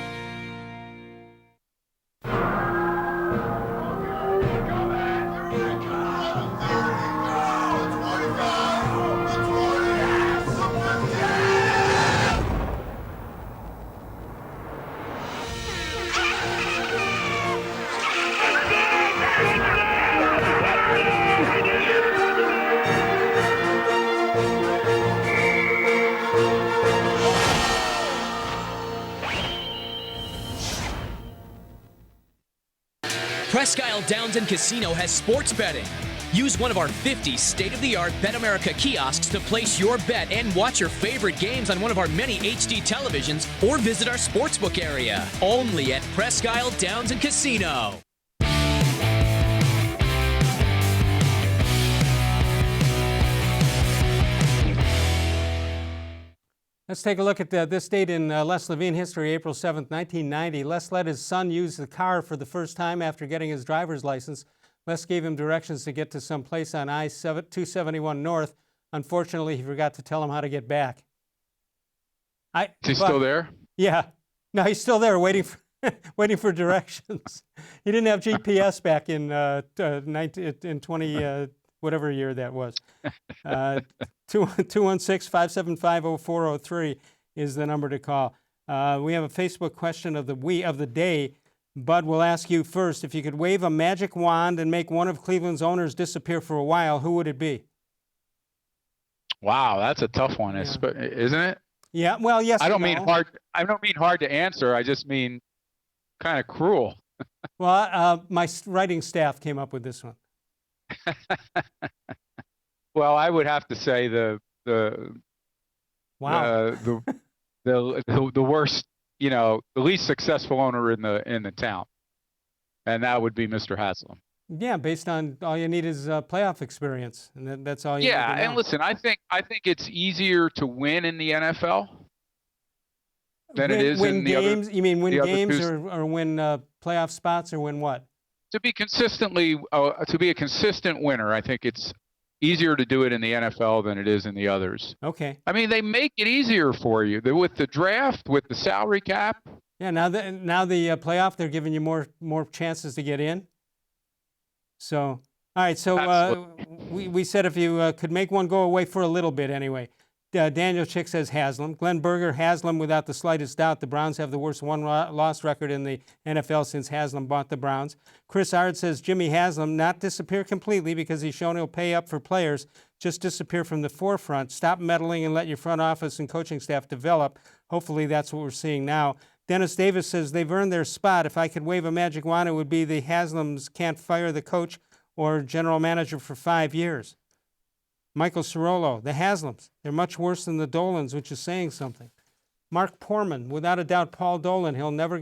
Presque Isle Downs and Casino has sports betting. Use one of our 50 state-of-the-art Bet America kiosks to place your bet and watch your favorite games on one of our many HD televisions, or visit our sportsbook area. Only at Presque Isle Downs and Casino. Let's take a look at this date in Les Levine history, April 7th, 1990. Les let his son use the car for the first time after getting his driver's license. Les gave him directions to get to some place on I-271 North. Unfortunately, he forgot to tell him how to get back. Is he still there? Yeah. No, he's still there waiting for directions. He didn't have GPS back in 20, whatever year that was. 216-575-0403 is the number to call. We have a Facebook question of the day. Bud, will ask you first. If you could wave a magic wand and make one of Cleveland's owners disappear for a while, who would it be? Wow, that's a tough one, isn't it? Yeah. Well, yes. I don't mean hard to answer. I just mean kind of cruel. Well, my writing staff came up with this one. Well, I would have to say the worst, the least successful owner in the town, and that would be Mr. Haslam. Yeah, based on all you need is playoff experience, and that's all you need to know. Yeah, and listen, I think it's easier to win in the NFL than it is win in the games. other. You mean win games or win playoff spots or win what? to be a consistent winner, I think it's easier to do it in the NFL than it is in the others. Okay. I mean, they make it easier for you with the draft, with the salary cap. Yeah. Now the playoff, they're giving you more chances to get in. So all right. So we said if you could make one go away for a little bit anyway. Daniel Chick says Haslam. Glenn Berger, Haslam without the slightest doubt. The Browns have the worst one-loss record in the NFL since Haslam bought the Browns. Chris Ard says Jimmy Haslam, not disappear completely because he's shown he'll pay up for players, just disappear from the forefront. Stop meddling and let your front office and coaching staff develop. Hopefully that's what we're seeing now. Dennis Davis says they've earned their spot. If I could wave a magic wand, it would be the Haslams can't fire the coach or general manager for 5 years. Michael Cirolo, the Haslams, they're much worse than the Dolans, which is saying something. Mark Porman, without a doubt, Paul Dolan, I'll never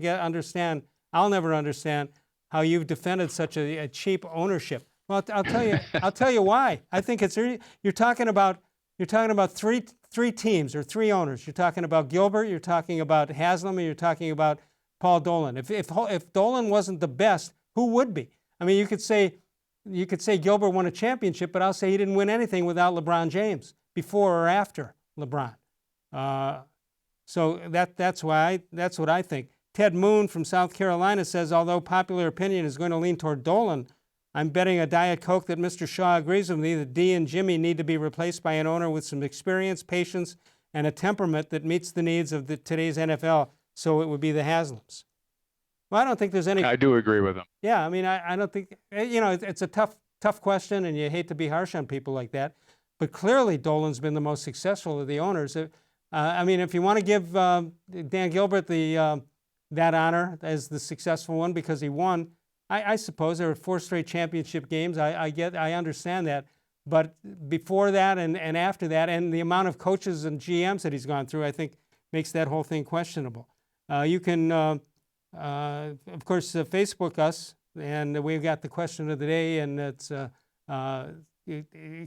understand how you've defended such a cheap ownership. Well, I'll tell you why. I think you're talking about three teams or three owners. You're talking about Gilbert, you're talking about Haslam, and you're talking about Paul Dolan. If Dolan wasn't the best, who would be? I mean, you could say Gilbert won a championship, but I'll say he didn't win anything without LeBron James, before or after LeBron. So that's what I think. Ted Moon from South Carolina says, although popular opinion is going to lean toward Dolan, I'm betting a Diet Coke that Mr. Shaw agrees with me that Dee and Jimmy need to be replaced by an owner with some experience, patience, and a temperament that meets the needs of today's NFL, so it would be the Haslams. Well, I don't think there's any. I do agree with him. Yeah, I mean, I don't think, it's a tough question, and you hate to be harsh on people like that. But clearly, Dolan's been the most successful of the owners. I mean, if you want to give Dan Gilbert that honor as the successful one because he won, I suppose there were 4 straight championship games. I understand that. But before that and after that, and the amount of coaches and GMs that he's gone through, I think makes that whole thing questionable. You can. Of course, Facebook us, and we've got the question of the day, and it's a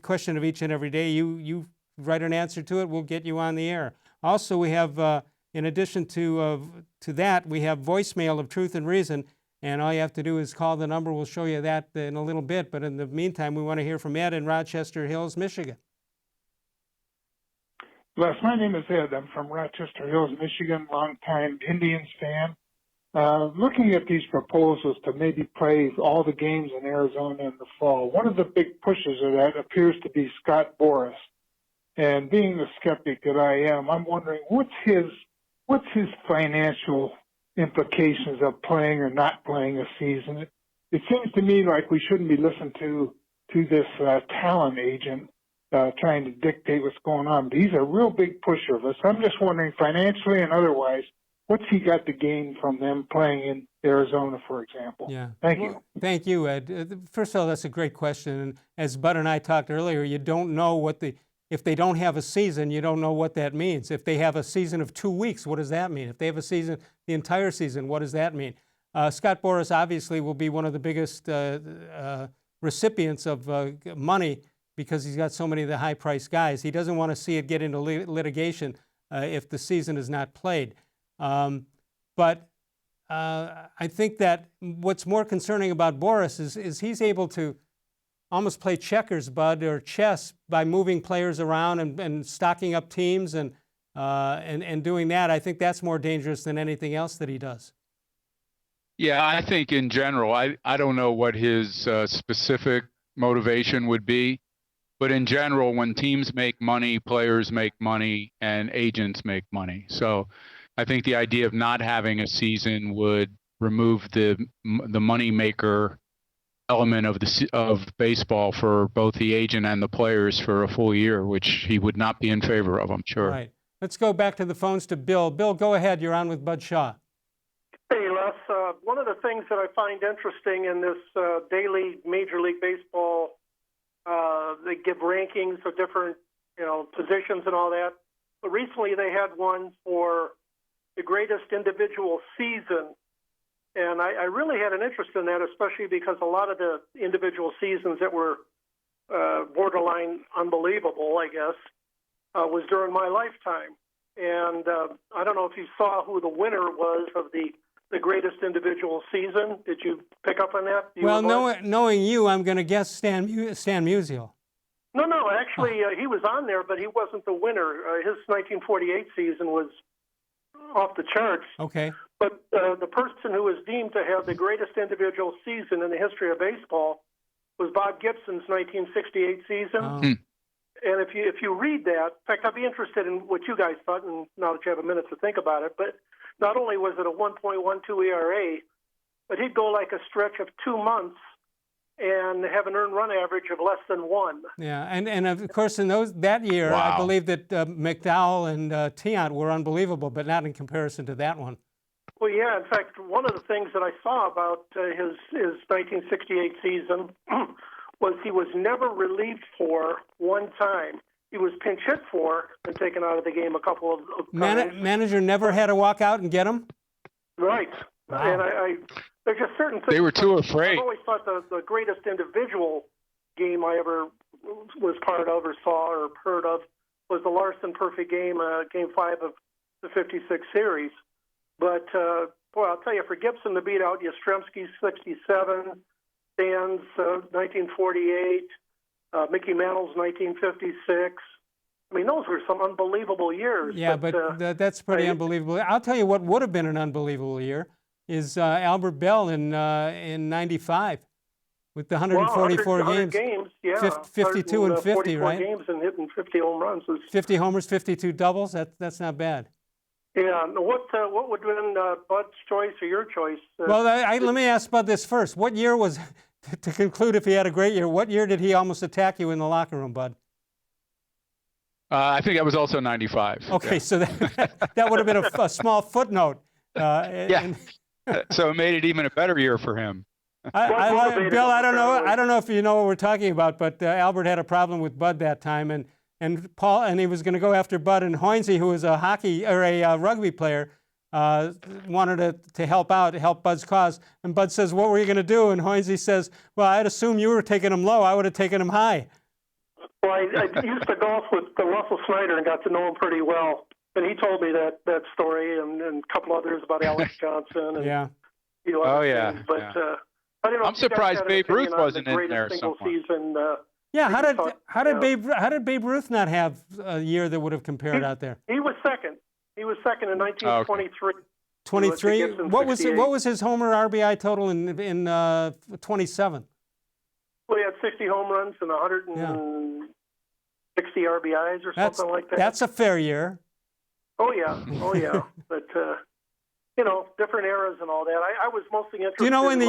question of each and every day. You write an answer to it, we'll get you on the air. Also, we have, in addition to that, we have voicemail of Truth and Reason, and all you have to do is call the number. We'll show you that in a little bit, but in the meantime, we want to hear from Ed in Rochester Hills, Michigan. Les, my name is Ed. I'm from Rochester Hills, Michigan, longtime Indians fan. Looking at these proposals to maybe play all the games in Arizona in the fall, one of the big pushes of that appears to be Scott Boras. And being the skeptic that I am, I'm wondering what's his financial implications of playing or not playing a season. It seems to me like we shouldn't be listening to this talent agent trying to dictate what's going on. These are real big pusher of us. I'm just wondering financially and otherwise, what's he got to gain from them playing in Arizona, for example? Yeah. Thank you. Thank you, Ed. First of all, that's a great question. And as Bud and I talked earlier, you don't know if they don't have a season, you don't know what that means. If they have a season of 2 weeks, what does that mean? If they have a season, the entire season, what does that mean? Scott Boras obviously will be one of the biggest recipients of money because he's got so many of the high-priced guys. He doesn't want to see it get into litigation if the season is not played. But I think that what's more concerning about Boras is he's able to almost play checkers, Bud, or chess by moving players around and stocking up teams and doing that. I think that's more dangerous than anything else that he does. Yeah, I think in general, I don't know what his specific motivation would be, but in general, when teams make money, players make money, and agents make money. So I think the idea of not having a season would remove the money maker element of baseball for both the agent and the players for a full year, which he would not be in favor of, I'm sure. Right. Let's go back to the phones to Bill. Bill, go ahead. You're on with Bud Shaw. Hey, Les. One of the things that I find interesting in this daily Major League Baseball, they give rankings of different, positions and all that. But recently they had one for the greatest individual season. And I really had an interest in that, especially because a lot of the individual seasons that were borderline unbelievable, I guess, was during my lifetime. And I don't know if you saw who the winner was of the the greatest individual season. Did you pick up on that? Well, knowing you, I'm going to guess Stan Musial. No, actually, he was on there, but he wasn't the winner. His 1948 season was off the charts. Okay. But the person who was deemed to have the greatest individual season in the history of baseball was Bob Gibson's 1968 season. Oh. And if you read that, in fact, I'd be interested in what you guys thought, and now that you have a minute to think about it, but not only was it a 1.12 ERA, but he'd go like a stretch of 2 months and have an earned run average of less than 1. Yeah, and of course in that year, Wow. I believe that McDowell and Tiant were unbelievable, but not in comparison to that one. Well, yeah. In fact, one of the things that I saw about his 1968 season was he was never relieved for one time. He was pinch hit for and taken out of the game a couple of times. Manager never had to walk out and get him? Right. Wow. And there's just certain things. They were too afraid. I've always thought the greatest individual game I ever was part of or saw or heard of was the Larson perfect game, Game 5 of the 56 series. But, boy, I'll tell you, for Gibson to beat out Yastrzemski's 67, Stan's 1948, Mickey Mantle's 1956. I mean, those were some unbelievable years. Yeah, but that's pretty unbelievable. I'll tell you what would have been an unbelievable year is Albert Bell in 95 with the 144 games. Yeah. 52 and 50, right? games and hitting 50 home runs. 50 homers, 52 doubles. That's not bad. Yeah. What would have been Bud's choice or your choice? Well, let me ask Bud this first. What year was, to conclude if he had a great year, what year did he almost attack you in the locker room, Bud? I think that was also 95. Okay, yeah. so that would have been a small footnote. Yeah. So it made it even a better year for him. Bill, I don't know if you know what we're talking about, but Albert had a problem with Bud that time, and Paul, and he was going to go after Bud, and Hoynesy, who was a rugby player, wanted to help Bud's cause, and Bud says, "What were you going to do?" And Hoynesy says, "Well, I'd assume you were taking him low. I would have taken him high." Well, I used to golf with Russell Snyder and got to know him pretty well. And he told me that story and a couple others about Alex Johnson. And, yeah. Things. But I don't know. I'm surprised Babe Ruth wasn't in there somewhere. Season, yeah. How did Babe Ruth not have a year that would have compared out there? He was second. He was second in 1923. 23. What was his homer RBI total in 27? Well, he had 60 home runs and 160 RBIs or something like that. That's a fair year. Oh yeah. But different eras and all that. I was mostly interested. Do you know when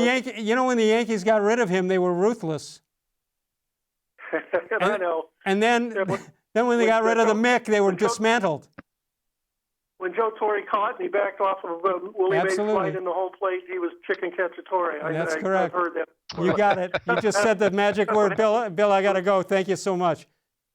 the Yankees got rid of him, they were ruthless. I know. And then when they got rid of the Mick, they were dismantled. When Joe Torre caught and he backed off of Willie Mays slide in the home plate, he was chicken cacciatore. That's correct. I've heard that. You got it. You just said the magic word, Bill. Bill, I got to go. Thank you so much.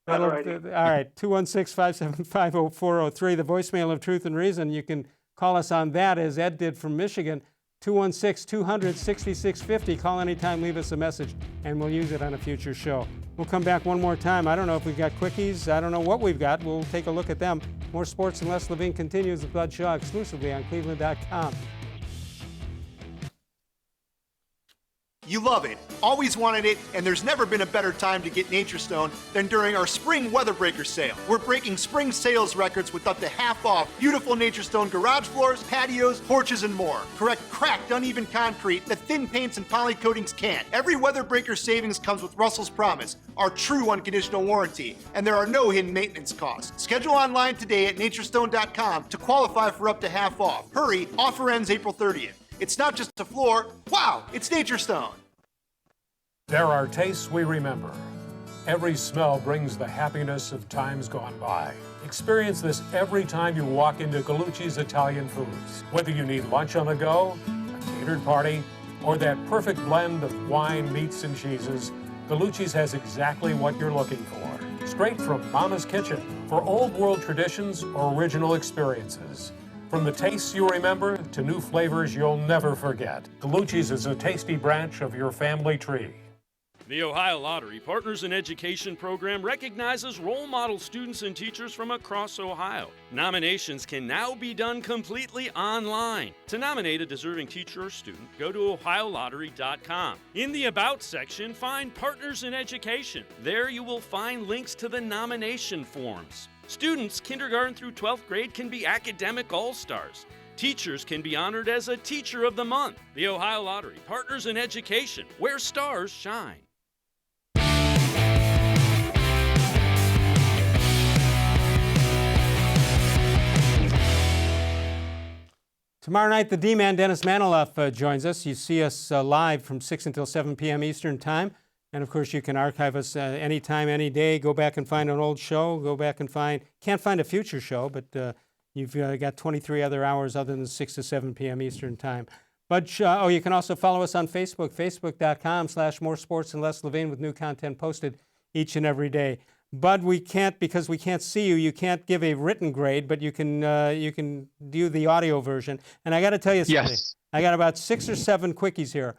All right, 216-575-0403, the voicemail of Truth and Reason. You can call us on that, as Ed did from Michigan, 216-200-6650. Call anytime, leave us a message, and we'll use it on a future show. We'll come back one more time. I don't know if we've got quickies. I don't know what we've got. We'll take a look at them. More Sports and Les Levine continues with Bud Shaw exclusively on cleveland.com. You love it, always wanted it, and there's never been a better time to get Nature Stone than during our Spring Weather Breaker sale. We're breaking spring sales records with up to half off beautiful Nature Stone garage floors, patios, porches, and more. Correct cracked, uneven concrete that thin paints and poly coatings can't. Every Weather Breaker savings comes with Russell's Promise, our true unconditional warranty, and there are no hidden maintenance costs. Schedule online today at naturestone.com to qualify for up to half off. Hurry, offer ends April 30th. It's not just a floor. Wow, it's Nature Stone. There are tastes we remember. Every smell brings the happiness of times gone by. Experience this every time you walk into Gallucci's Italian Foods. Whether you need lunch on the go, a catered party, or that perfect blend of wine, meats, and cheeses, Gallucci's has exactly what you're looking for. Straight from Mama's kitchen for old world traditions or original experiences. From the tastes you remember to new flavors you'll never forget, Gallucci's is a tasty branch of your family tree. The Ohio Lottery Partners in Education program recognizes role model students and teachers from across Ohio. Nominations can now be done completely online. To nominate a deserving teacher or student, go to ohiolottery.com. In the About section, find Partners in Education. There you will find links to the nomination forms. Students, kindergarten through 12th grade, can be academic all-stars. Teachers can be honored as a Teacher of the Month. The Ohio Lottery Partners in Education, where stars shine. Tomorrow night, the D-Man, Dennis Maniloff, joins us. You see us live from 6 until 7 p.m. Eastern Time. And, of course, you can archive us anytime, any day. Go back and find an old show. Go back and can't find a future show, but you've got 23 other hours other than 6 to 7 p.m. Eastern Time. But, you can also follow us on Facebook, facebook.com/more-sports-and-les-levine with new content posted each and every day. But we can't, because we can't see you, you can't give a written grade, but you can do the audio version. And I got to tell you something. Yes. I got about 6 or 7 quickies here.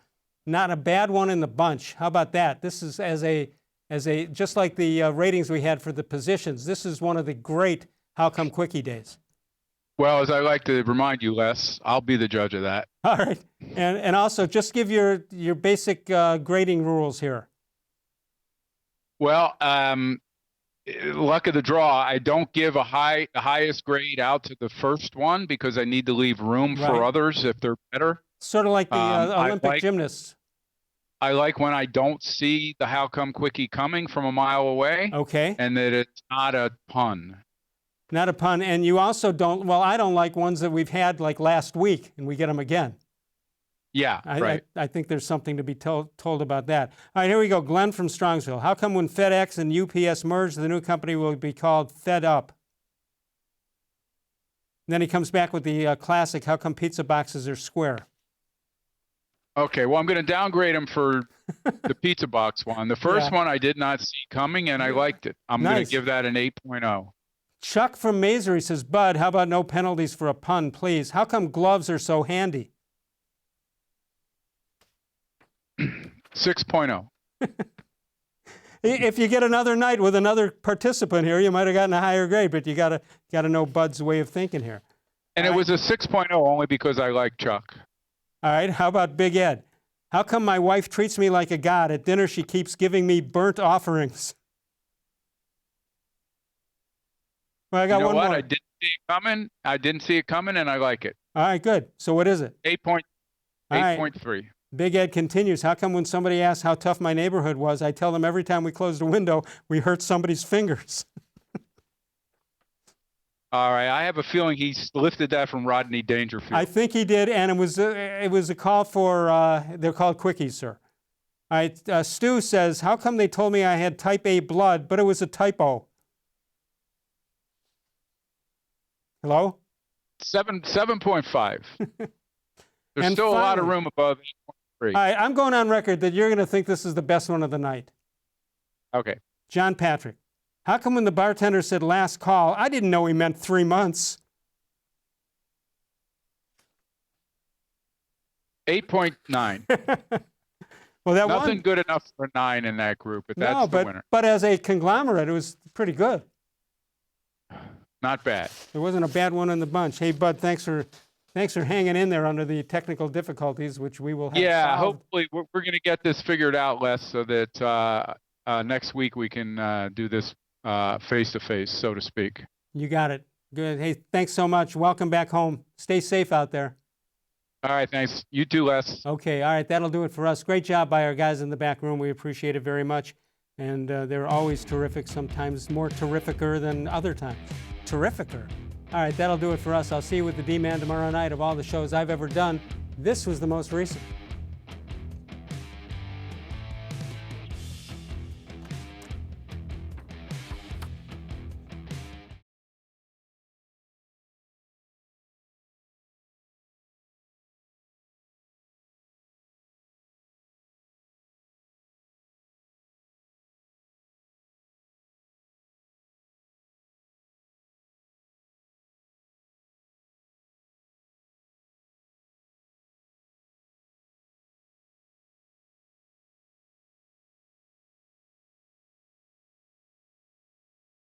Not a bad one in the bunch. How about that? This is just like the ratings we had for the positions. This is one of the great How Come Quickie days. Well, as I like to remind you, Les, I'll be the judge of that. All right. And also, just give your basic grading rules here. Well, luck of the draw, I don't give the highest grade out to the first one because I need to leave room for others if they're better. Sort of like the Olympic gymnasts. I like when I don't see the How Come Quickie coming from a mile away. Okay. And that it's not a pun. Not a pun. And you also don't, I don't like ones that we've had like last week and we get them again. Yeah, right. I think there's something to be told about that. All right, here we go. Glenn from Strongsville. How come when FedEx and UPS merge, the new company will be called Fed Up? And then he comes back with the classic, how come pizza boxes are square? Okay, well, I'm going to downgrade him for the pizza box one. The first one I did not see coming, and I liked it. I'm going to give that an 8.0. Chuck from Masery says, Bud, how about no penalties for a pun, please? How come gloves are so handy? 6.0. If you get another night with another participant here, you might have gotten a higher grade, but you got to know Bud's way of thinking here. And it was a 6.0 only because I like Chuck. All right, how about Big Ed? How come my wife treats me like a god? At dinner, she keeps giving me burnt offerings. Well, I got one more. I didn't see it coming. I didn't see it coming, and I like it. All right, good. So what is it? 8.3. Big Ed continues. How come when somebody asks how tough my neighborhood was, I tell them every time we closed a window, we hurt somebody's fingers? All right, I have a feeling he lifted that from Rodney Dangerfield. I think he did, and it was a call for, they're called quickies, sir. All right, Stu says, how come they told me I had type A blood, but it was a typo? Hello? 7.5. There's still a lot of room above 8.3. All right, I'm going on record that you're going to think this is the best one of the night. Okay. John Patrick. How come when the bartender said last call, I didn't know he meant 3 months? 8.9. Well, that nothing good enough for a 9 in that group, but that's the winner. But as a conglomerate, it was pretty good. Not bad. It wasn't a bad one in the bunch. Hey, Bud, thanks for hanging in there under the technical difficulties, which we will have solved. Hopefully we're going to get this figured out, Les, so that next week we can do this face-to-face, so to speak. You got it. Good. Hey, thanks so much. Welcome back home. Stay safe out there. All right, thanks. You too, Les. Okay, all right, that'll do it for us. Great job by our guys in the back room. We appreciate it very much. And they're always terrific, sometimes more terrificer than other times. Terrificer. All right, that'll do it for us. I'll see you with the D-Man tomorrow night. Of all the shows I've ever done, this was the most recent.